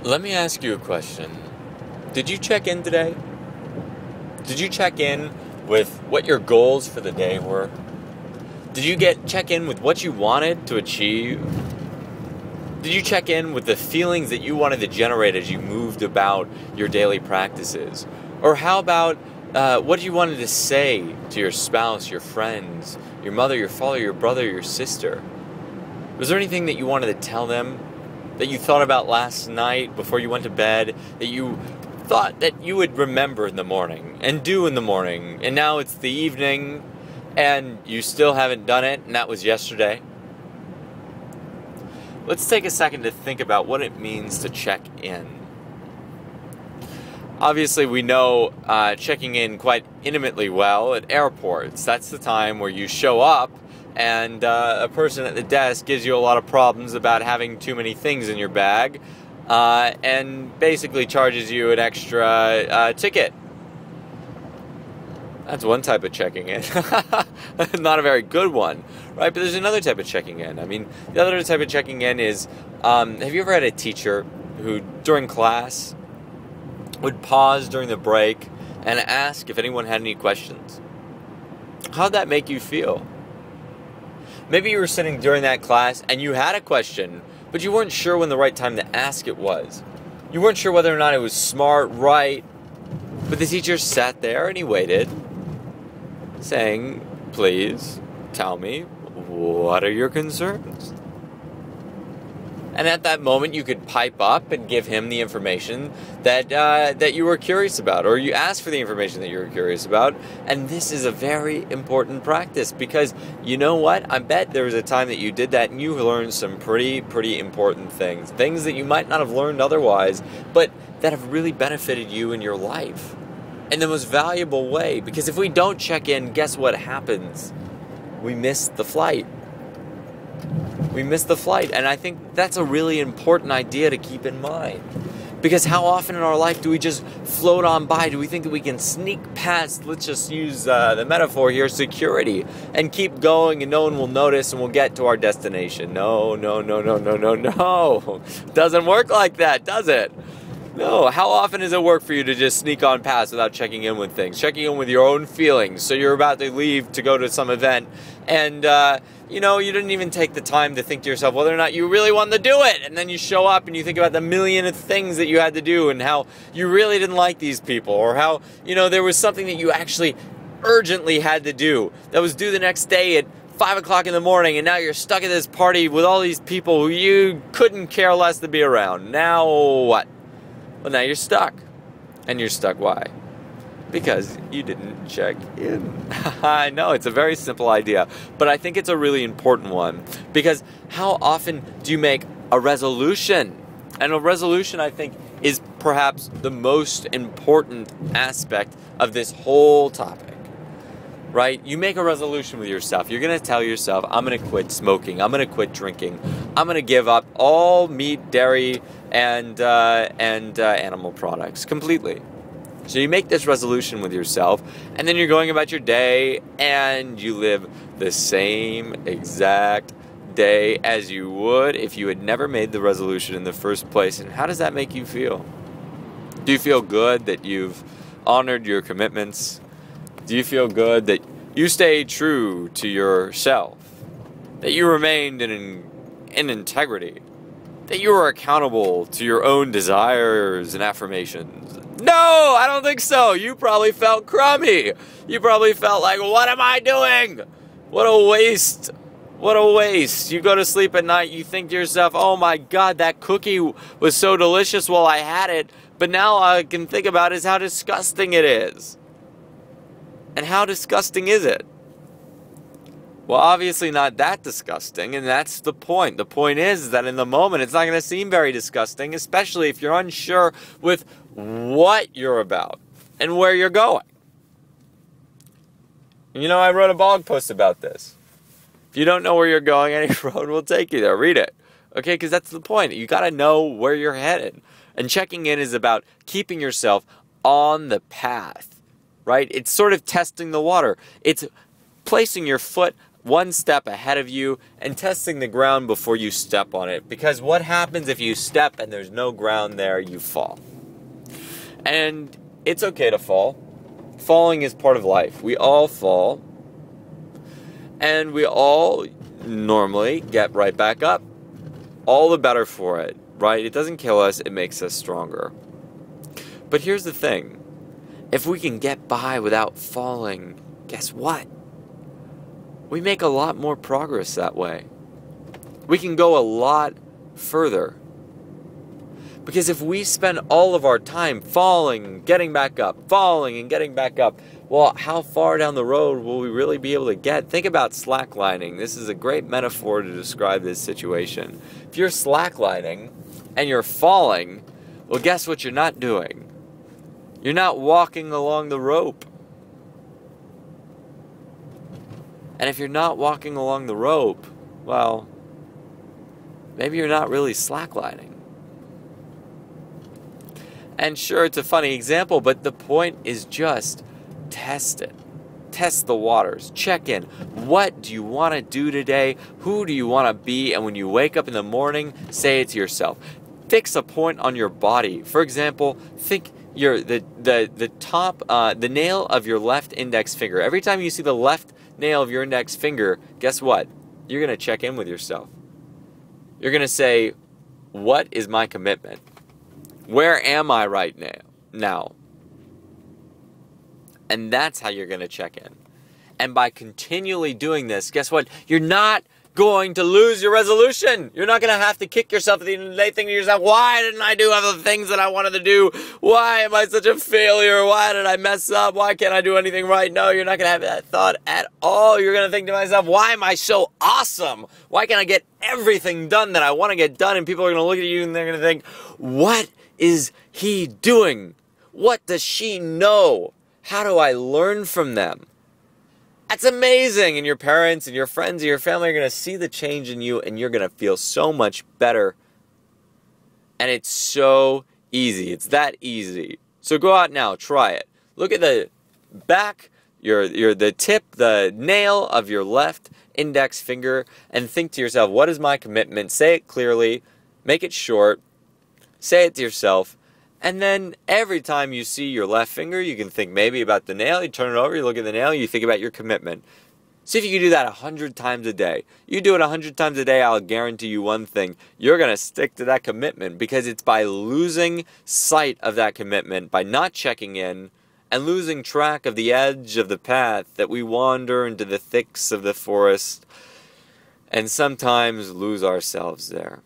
Let me ask you a question. Did you check in today? Did you check in with what your goals for the day were? Did you check in with what you wanted to achieve? Did you check in with the feelings that you wanted to generate as you moved about your daily practices? Or how about what you wanted to say to your spouse, your friends, your mother, your father, your brother, your sister? Was there anything that you wanted to tell them that you thought about last night before you went to bed, that you thought that you would remember in the morning and do in the morning, and now it's the evening and you still haven't done it, and that was yesterday? Let's take a second to think about what it means to check in. Obviously, we know checking in quite intimately well at airports. That's the time where you show up and a person at the desk gives you a lot of problems about having too many things in your bag and basically charges you an extra ticket. That's one type of checking in. Not a very good one, right? But there's another type of checking in. I mean, the other type of checking in is, have you ever had a teacher who, during class, would pause during the break and ask if anyone had any questions? How'd that make you feel? Maybe you were sitting during that class and you had a question, but you weren't sure when the right time to ask it was. You weren't sure whether or not it was smart, right, but the teacher sat there and he waited, saying, "Please tell me, what are your concerns?" And at that moment, you could pipe up and give him the information that you were curious about, or you asked for the information that you were curious about. And this is a very important practice because, you know what? I bet there was a time that you did that and you learned some pretty important things. Things that you might not have learned otherwise, but that have really benefited you in your life in the most valuable way. Because if we don't check in, guess what happens? We miss the flight. We miss the flight, and I think that's a really important idea to keep in mind. Because how often in our life do we just float on by? Do we think that we can sneak past, let's just use the metaphor here, security, and keep going and no one will notice and we'll get to our destination? No. Doesn't work like that, does it? No. How often does it work for you to just sneak on past without checking in with things? Checking in with your own feelings. So you're about to leave to go to some event and, you didn't even take the time to think to yourself whether or not you really wanted to do it. And then you show up and you think about the million of things that you had to do and how you really didn't like these people, or how, there was something that you actually urgently had to do that was due the next day at 5 o'clock in the morning, and now you're stuck at this party with all these people who you couldn't care less to be around. Now what? Well, now you're stuck. And you're stuck why? Because you didn't check in. I know, it's a very simple idea, but I think it's a really important one. Because how often do you make a resolution? And a resolution, I think, is perhaps the most important aspect of this whole topic. Right? You make a resolution with yourself. You're going to tell yourself, I'm going to quit smoking. I'm going to quit drinking. I'm going to give up all meat, dairy, and animal products completely. So you make this resolution with yourself, and then you're going about your day, and you live the same exact day as you would if you had never made the resolution in the first place. And how does that make you feel? Do you feel good that you've honored your commitments? Do you feel good that you stayed true to yourself? That you remained in integrity? That you were accountable to your own desires and affirmations? No, I don't think so. You probably felt crummy. You probably felt like, what am I doing? What a waste. What a waste. You go to sleep at night, you think to yourself, oh my God, that cookie was so delicious while I had it, but now all I can think about is how disgusting it is. And how disgusting is it? Well, obviously not that disgusting, and that's the point. The point is that in the moment, it's not going to seem very disgusting, especially if you're unsure with what you're about and where you're going. I wrote a blog post about this. If you don't know where you're going, any road will take you there. Read it. Okay, because that's the point. You got to know where you're headed. And checking in is about keeping yourself on the path, right? It's sort of testing the water. It's placing your foot one step ahead of you and testing the ground before you step on it. Because what happens if you step and there's no ground there? You fall. And it's okay to fall. Falling is part of life. We all fall. And we all normally get right back up. All the better for it, right? It doesn't kill us, it makes us stronger. But here's the thing. If we can get by without falling, guess what? We make a lot more progress that way. We can go a lot further. Because if we spend all of our time falling, getting back up, falling and getting back up, well, how far down the road will we really be able to get? Think about slacklining. This is a great metaphor to describe this situation. If you're slacklining and you're falling, well, guess what you're not doing? You're not walking along the rope. And if you're not walking along the rope, well, maybe you're not really slacklining. And sure, it's a funny example, but the point is just test it. Test the waters. Check in. What do you want to do today? Who do you want to be? And when you wake up in the morning, say it to yourself. Fix a point on your body. For example, think the nail of your left index finger. Every time you see the left nail of your index finger, guess what? You're going to check in with yourself. You're going to say, what is my commitment? Where am I right now? And that's how you're going to check in. And by continually doing this, guess what? You're not going to lose your resolution. You're not going to have to kick yourself at the end of the day thinking to yourself, why didn't I do other things that I wanted to do? Why am I such a failure? Why did I mess up? Why can't I do anything right? No, you're not going to have that thought at all. You're going to think to myself, why am I so awesome? Why can't I get everything done that I want to get done? And people are going to look at you and they're going to think, what is he doing? What does she know? How do I learn from them? That's amazing. And your parents and your friends and your family are going to see the change in you and you're going to feel so much better. And it's so easy. It's that easy. So go out now. Try it. Look at the back, the tip, the nail of your left index finger and think to yourself, what is my commitment? Say it clearly. Make it short. Say it to yourself. And then every time you see your left finger, you can think maybe about the nail. You turn it over, you look at the nail, you think about your commitment. See if you can do that 100 times a day. You do it 100 times a day, I'll guarantee you one thing. You're going to stick to that commitment because it's by losing sight of that commitment, by not checking in, and losing track of the edge of the path that we wander into the thicks of the forest and sometimes lose ourselves there.